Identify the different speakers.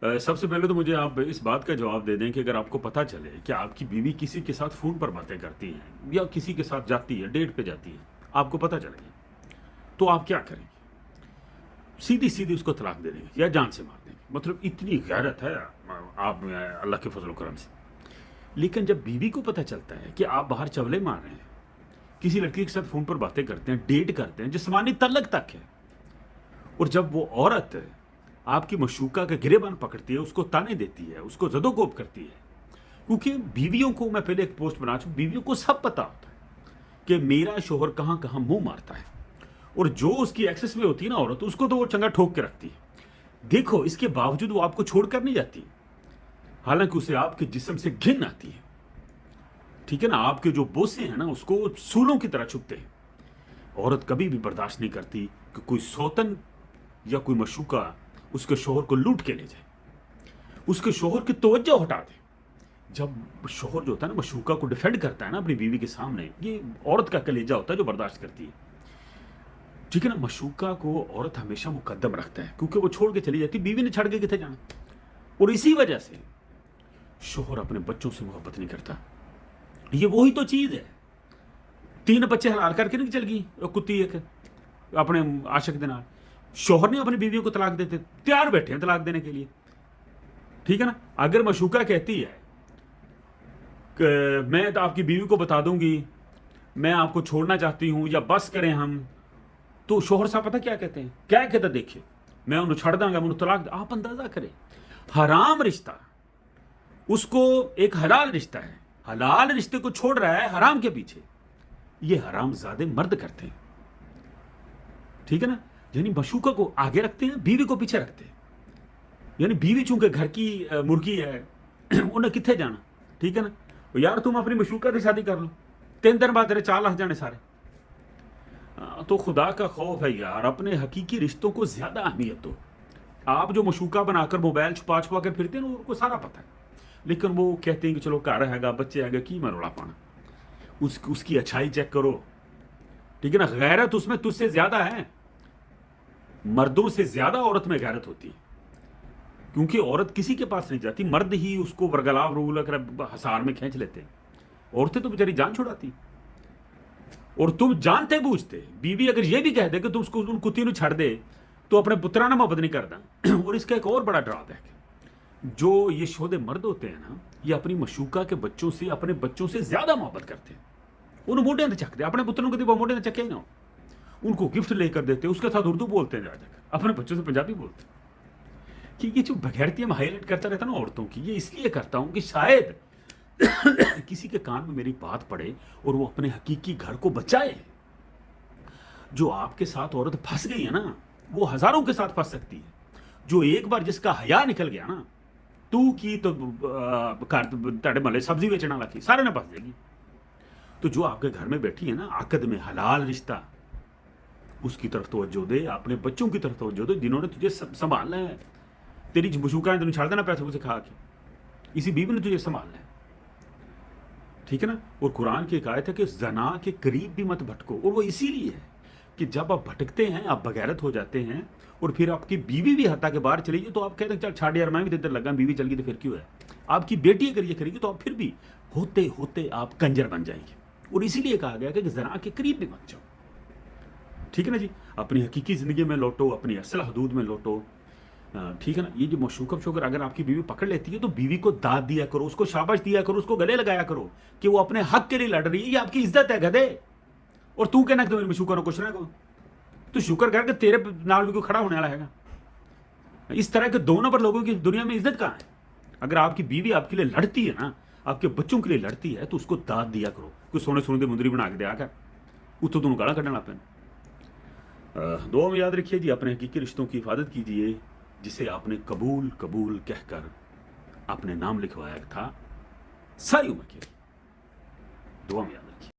Speaker 1: سب سے پہلے تو مجھے آپ اس بات کا جواب دے دیں کہ اگر آپ کو پتہ چلے کہ آپ کی بیوی کسی کے ساتھ فون پر باتیں کرتی ہیں یا کسی کے ساتھ جاتی ہے، ڈیٹ پہ جاتی ہے، آپ کو پتہ چلے گی، تو آپ کیا کریں گے؟ سیدھی سیدھی اس کو طلاق دے دیں گے یا جان سے مار دیں گے؟ مطلب اتنی غیرت ہے آپ میں اللہ کے فضل و کرم سے۔ لیکن جب بیوی کو پتہ چلتا ہے کہ آپ باہر چولے مار رہے ہیں، کسی لڑکی کے ساتھ فون پر باتیں کرتے ہیں، ڈیٹ کرتے ہیں، جسمانی تعلق تک ہے، اور جب وہ عورت آپ کی مشوکہ کے گریبان پکڑتی ہے، اس کو تانے دیتی ہے، اس کو زد و کوب کرتی ہے، کیونکہ بیویوں کو، میں پہلے ایک پوسٹ بنا چکا، بیویوں کو سب پتا ہوتا ہے کہ میرا شوہر کہاں کہاں منہ مارتا ہے، اور جو اس کی ایکسس میں ہوتی ہے نا عورت، اس کو تو وہ چنگا ٹھوک کے رکھتی ہے۔ دیکھو اس کے باوجود وہ آپ کو چھوڑ کر نہیں جاتی، حالانکہ اسے آپ کے جسم سے گھن آتی ہے، ٹھیک ہے نا؟ آپ کے جو بوسے ہیں نا اس کو سولوں کی طرح چھپتے ہیں۔ عورت کبھی بھی برداشت نہیں کرتی کہ کوئی سوتن یا کوئی مشوکہ اس کے شوہر کو لوٹ کے لے جائے، اس کے شوہر کی توجہ ہٹا دے۔ جب شوہر جو ہوتا ہے نا مشوکہ کو ڈیفینڈ کرتا ہے نا اپنی بیوی کے سامنے، یہ عورت کا کلیجہ ہوتا ہے جو برداشت کرتی ہے، ٹھیک ہے نا؟ مشوکہ کو عورت ہمیشہ مقدم رکھتا ہے، کیونکہ وہ چھوڑ کے چلی جاتی، بیوی نے چھڑ کے کتنے جانا، اور اسی وجہ سے شوہر اپنے بچوں سے محبت نہیں کرتا۔ یہ وہی تو چیز ہے، 3 بچے حلال کر کے نہیں چل گئی کتی ایک اپنے عاشق کے نال، شوہر نے اپنی بیویوں کو طلاق دیتے، تیار بیٹھے ہیں طلاق دینے کے لیے، ٹھیک ہے نا؟ اگر مشوکہ کہتی ہے کہ میں تو آپ کی بیوی کو بتا دوں گی میں آپ کو چھوڑنا چاہتی ہوں یا بس کریں ہم، تو شوہر صاحب پتہ کیا کہتے ہیں؟ کیا کہتا دیکھیں میں انہوں چھڑ داں گا، میں انہوں طلاق دیں۔ آپ اندازہ کریں، حرام رشتہ اس کو ایک حلال رشتہ ہے، حلال رشتے کو چھوڑ رہا ہے حرام کے پیچھے۔ یہ حرام زادے مرد کرتے ہیں، ٹھیک ہے نا؟ یعنی مشوکہ کو آگے رکھتے ہیں، بیوی کو پیچھے رکھتے ہیں۔ یعنی بیوی چونکہ گھر کی مرغی ہے، انہیں کتنے جانا، ٹھیک ہے نا؟ یار تم اپنی مشوکہ سے شادی کر لو، 3 دن بعد تیرے 4 لاکھ جانے سارے۔ تو خدا کا خوف ہے یار، اپنے حقیقی رشتوں کو زیادہ اہمیت دو۔ آپ جو مشوکہ بنا کر موبائل چھپا چھپا کر پھرتے ہیں نا، ان کو سارا پتہ ہے، لیکن وہ کہتے ہیں کہ چلو گھر ہے گا، بچے ہے گا، کی میں رولا پانا، اس کی اچھائی چیک کرو، ٹھیک ہے نا؟ غیرت اس میں تجھ سے زیادہ ہے، مردوں سے زیادہ عورت میں غیرت ہوتی ہے، کیونکہ عورت کسی کے پاس نہیں جاتی، مرد ہی اس کو برگلاو رول کر حصار میں کھینچ لیتے ہیں، عورتیں تو بیچاری جان چھڑاتی۔ اور تم جانتے بوجھتے، بیوی اگر یہ بھی کہہ دے کہ تم اس کو ان کتی نو چھڑ دے تو اپنے پترانہ محبت نہیں کرتا۔ اور اس کا ایک اور بڑا ڈرا بیک ہے، جو یہ شہود مرد ہوتے ہیں نا، یہ اپنی مشوکہ کے بچوں سے، اپنے بچوں سے زیادہ محبت کرتے ہیں، انہوں موٹے نہ چکتے، اپنے پتروں کو وہ موٹے نہ چکے ہی نہ، ان کو گفٹ لے کر دیتے، اس کے ساتھ اردو بولتے ہیں، جا کر اپنے بچوں سے پنجابی بولتے ہیں۔ کہ یہ جو بغیرتی میں ہائی لائٹ کرتا رہتا نا عورتوں کی، یہ اس لیے کرتا ہوں کہ شاید کسی کے کان میں میری بات پڑے اور وہ اپنے حقیقی گھر کو بچائے۔ جو آپ کے ساتھ عورت پھنس گئی ہے نا، وہ ہزاروں کے ساتھ پھنس سکتی ہے۔ جو ایک بار جس کا حیا نکل گیا نا، تو کی تو تڑے ملے سبزی بیچنا لگی، سارے نہ پھنس جائے گی۔ تو جو آپ کے گھر میں بیٹھی ہے نا، عقد میں حلال رشتہ، اس کی طرف توجہ دے، اپنے بچوں کی طرف توجہ دے، جنہوں نے تجھے سنبھالنا ہے۔ تیری مشوکہ نے تجھے چھاڑ دینا پیسے سے کھا کے، اسی بیوی نے تجھے سنبھالنا ہے، ٹھیک ہے نا؟ اور قرآن کی ایک آیت ہے کہ زنا کے قریب بھی مت بھٹکو، اور وہ اسی لیے ہے کہ جب آپ بھٹکتے ہیں، آپ بغیرت ہو جاتے ہیں، اور پھر آپ کی بیوی بھی حتیٰ کہ باہر چلی جائے تو آپ کہتے ہیں چل چھاڑ یار، میں بھی ادھر لگا، بیوی چل گئی تو پھر کیوں ہے؟ آپ کی بیٹی اگر یہ کرے گی تو آپ پھر بھی ہوتے ہوتے آپ کنجر بن جائیں گے، اور اسی لیے کہا گیا کہ زنا کے قریب بھی مت جاؤ، ٹھیک ہے نا جی؟ اپنی حقیقی زندگی میں لوٹو، اپنی اصل حدود میں لوٹو، ٹھیک ہے نا؟ یہ جو مشوکہ اگر آپ کی بیوی پکڑ لیتی ہے تو بیوی کو داد دیا کرو، اس کو شاباش دیا کرو، اس کو گلے لگایا کرو کہ وہ اپنے حق کے لیے لڑ رہی ہے، یہ آپ کی عزت ہے گدھے۔ اور تو کہنا کہ تمہیں مشوکہ نہ کچھ نہ کو، تو شکر کر کہ تیرے نال بھی کوئی کھڑا ہونے والا ہے گا۔ اس طرح کے 2 نمبر لوگوں کی دنیا میں عزت کہاں ہے؟ اگر آپ کی بیوی آپ کے لیے لڑتی ہے نا، آپ کے بچوں کے لیے لڑتی ہے، تو اس کو داد دیا کرو، کوئی سونے سونے دے مندری بنا کے دیا کر، اتو تمہیں گالا کھڑنا پہ۔ دعا میں یاد رکھیے جی، اپنے حقیقی رشتوں کی حفاظت کیجیے، جسے آپ نے قبول قبول کہہ کر اپنے نام لکھوایا تھا ساری عمر کے لیے۔ دعا میں یاد رکھیے۔